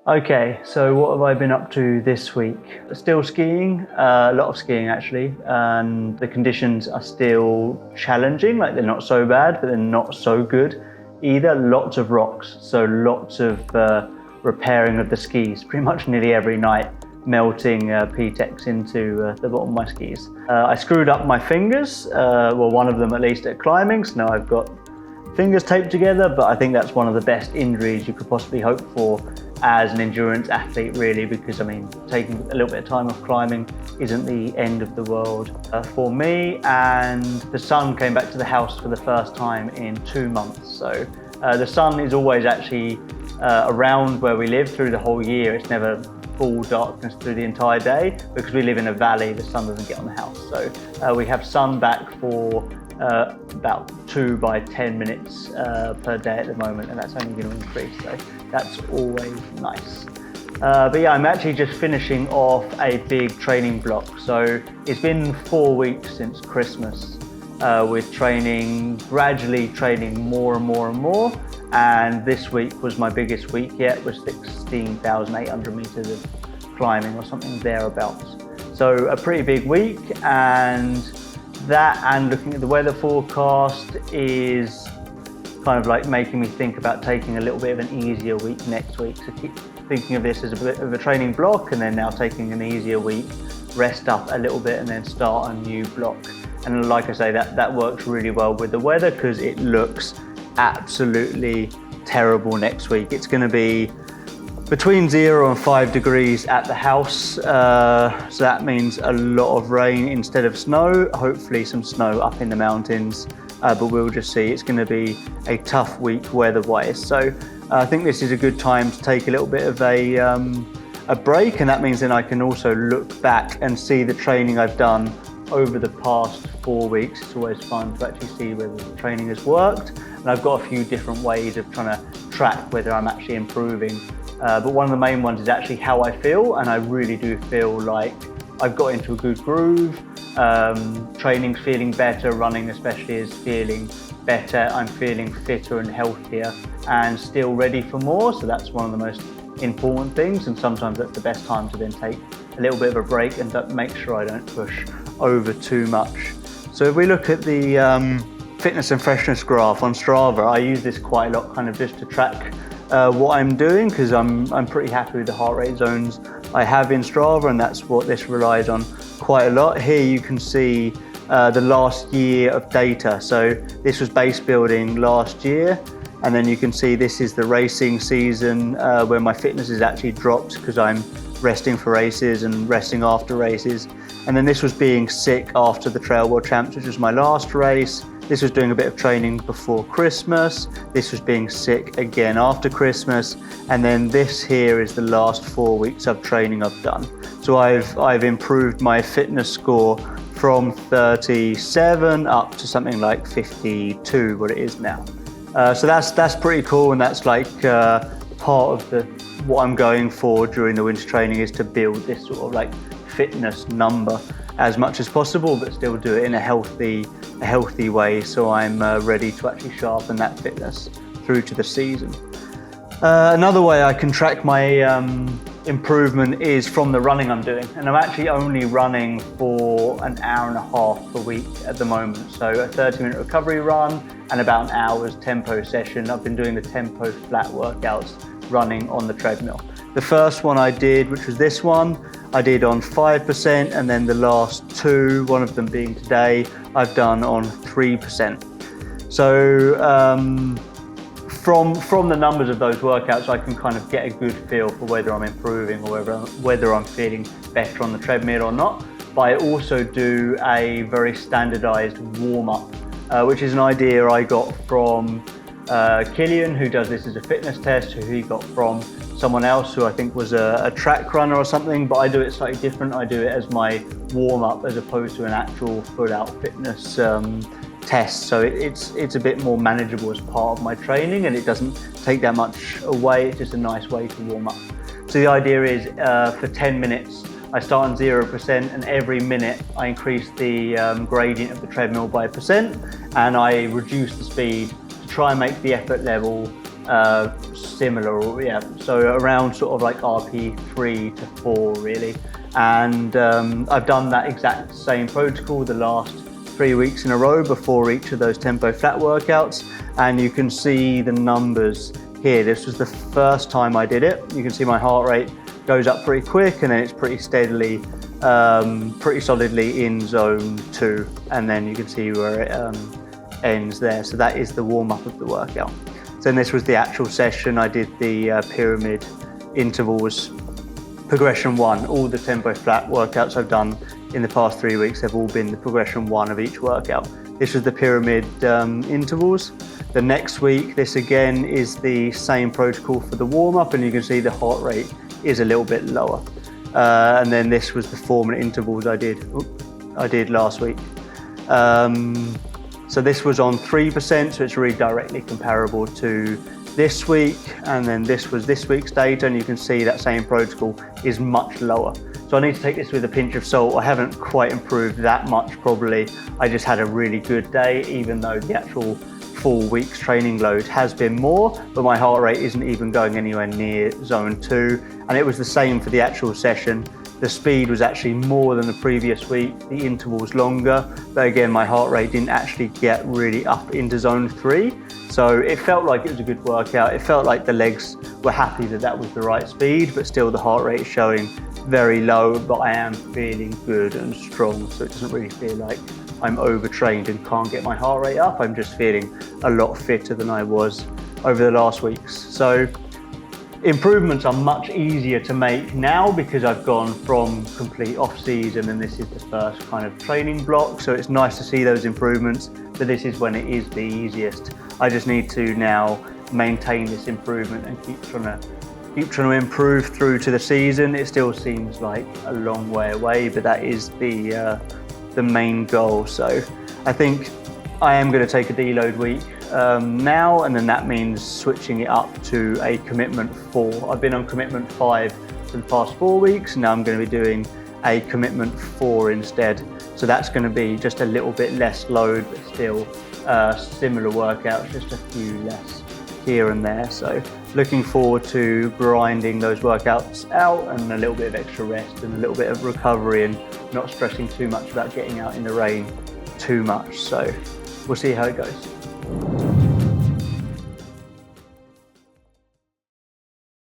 Okay, so what have I been up to this week? Still skiing, a lot of skiing actually, and the conditions are still challenging, like they're not so bad, but they're not so good either. Lots of rocks, so lots of repairing of the skis, pretty much nearly every night, melting P-Tex into the bottom of my skis. I screwed up my fingers, well one of them at least at climbing, so now I've got fingers taped together, but I think that's one of the best injuries you could possibly hope for as an endurance athlete, really, because I mean, taking a little bit of time off climbing isn't the end of the world for me. And the sun came back to the house for the first time in 2 months. So the sun is always actually around where we live through the whole year. It's never full darkness through the entire day because we live in a valley. The sun doesn't get on the house. So we have sun back for about 2 by 10 minutes per day at the moment, and that's only going to increase, so that's always nice. But yeah, I'm actually just finishing off a big training block. So it's been 4 weeks since Christmas with gradually training more and more and more, and this week was my biggest week yet, with 16,800 meters of climbing or something thereabouts. So a pretty big week, and that and looking at the weather forecast is kind of like making me think about taking a little bit of an easier week next week. So keep thinking of this as a bit of a training block, and then now taking an easier week, rest up a little bit and then start a new block. And like I say, that works really well with the weather because it looks absolutely terrible next week. It's going to be between 0 and 5 degrees at the house, so that means a lot of rain instead of snow, hopefully some snow up in the mountains, but we'll just see. It's going to be a tough week weather-wise, so I think this is a good time to take a little bit of a break, and that means then I can also look back and see the training I've done over the past 4 weeks. It's always fun to actually see whether the training has worked, and I've got a few different ways of trying to track whether I'm actually improving. But one of the main ones is actually how I feel, and I really do feel like I've got into a good groove. Training's feeling better, running especially is feeling better. I'm feeling fitter and healthier and still ready for more, so that's one of the most important things, and sometimes that's the best time to then take a little bit of a break and make sure I don't push over too much. So if we look at the fitness and freshness graph on Strava, I use this quite a lot kind of just to track what I'm doing, because I'm pretty happy with the heart rate zones I have in Strava, and that's what this relies on quite a lot. Here you can see the last year of data. So this was base building last year, and then you can see this is the racing season where my fitness has actually dropped because I'm resting for races and resting after races. And then this was being sick after the Trail World Champs, which was my last race. This was doing a bit of training before Christmas. This was being sick again after Christmas. And then this here is the last 4 weeks of training I've done. So I've improved my fitness score from 37 up to something like 52, what it is now. So that's pretty cool, and that's like part of what I'm going for during the winter training, is to build this sort of like fitness number as much as possible, but still do it in a healthy way, so I'm ready to actually sharpen that fitness through to the season. Another way I can track my improvement is from the running I'm doing, and I'm actually only running for an hour and a half per week at the moment. So a 30-minute recovery run and about an hour's tempo session. I've been doing the tempo flat workouts running on the treadmill. The first one I did, which was this one, I did on 5%, and then the last two, one of them being today, I've done on 3%. So from the numbers of those workouts, I can kind of get a good feel for whether I'm improving or whether I'm feeling better on the treadmill or not. But I also do a very standardized warm-up, which is an idea I got from Killian, who does this as a fitness test, who he got from someone else who I think was a track runner or something, but I do it slightly different. I do it as my warm-up as opposed to an actual full-out fitness test. So it's a bit more manageable as part of my training, and it doesn't take that much away. It's just a nice way to warm up. So the idea is for 10 minutes, I start on 0%, and every minute I increase the gradient of the treadmill by 1%, and I reduce the speed to try and make the effort level similar, yeah. So around sort of like RP 3 to 4 really. And I've done that exact same protocol the last 3 weeks in a row before each of those tempo flat workouts. And you can see the numbers here. This was the first time I did it. You can see my heart rate goes up pretty quick, and then it's pretty steadily, pretty solidly in zone 2. And then you can see where it ends there. So that is the warm up of the workout. So then this was the actual session. I did the pyramid intervals, progression 1. All the tempo flat workouts I've done in the past 3 weeks have all been the progression 1 of each workout. This was the pyramid intervals. The next week, this again is the same protocol for the warm up, and you can see the heart rate is a little bit lower. And then this was the 4-minute intervals I did last week. So this was on 3%, so it's really directly comparable to this week. And then this was this week's data, and you can see that same protocol is much lower. So I need to take this with a pinch of salt. I haven't quite improved that much probably. I just had a really good day, even though the actual full week's training load has been more, but my heart rate isn't even going anywhere near zone 2. And it was the same for the actual session. The speed was actually more than the previous week, the intervals longer, but again, my heart rate didn't actually get really up into zone 3. So it felt like it was a good workout. It felt like the legs were happy that that was the right speed, but still the heart rate is showing very low, but I am feeling good and strong. So it doesn't really feel like I'm overtrained and can't get my heart rate up. I'm just feeling a lot fitter than I was over the last weeks. So improvements are much easier to make now because I've gone from complete off season and this is the first kind of training block. So it's nice to see those improvements, but this is when it is the easiest. I just need to now maintain this improvement and keep trying to improve through to the season. It still seems like a long way away, but that is the main goal. So I think I am going to take a deload week now, and then that means switching it up to a commitment 4. I've been on commitment 5 for the past 4 weeks, and now I'm going to be doing a commitment 4 instead. So that's going to be just a little bit less load, but still similar workouts, just a few less here and there. So looking forward to grinding those workouts out, and a little bit of extra rest and a little bit of recovery, and not stressing too much about getting out in the rain too much. So we'll see how it goes.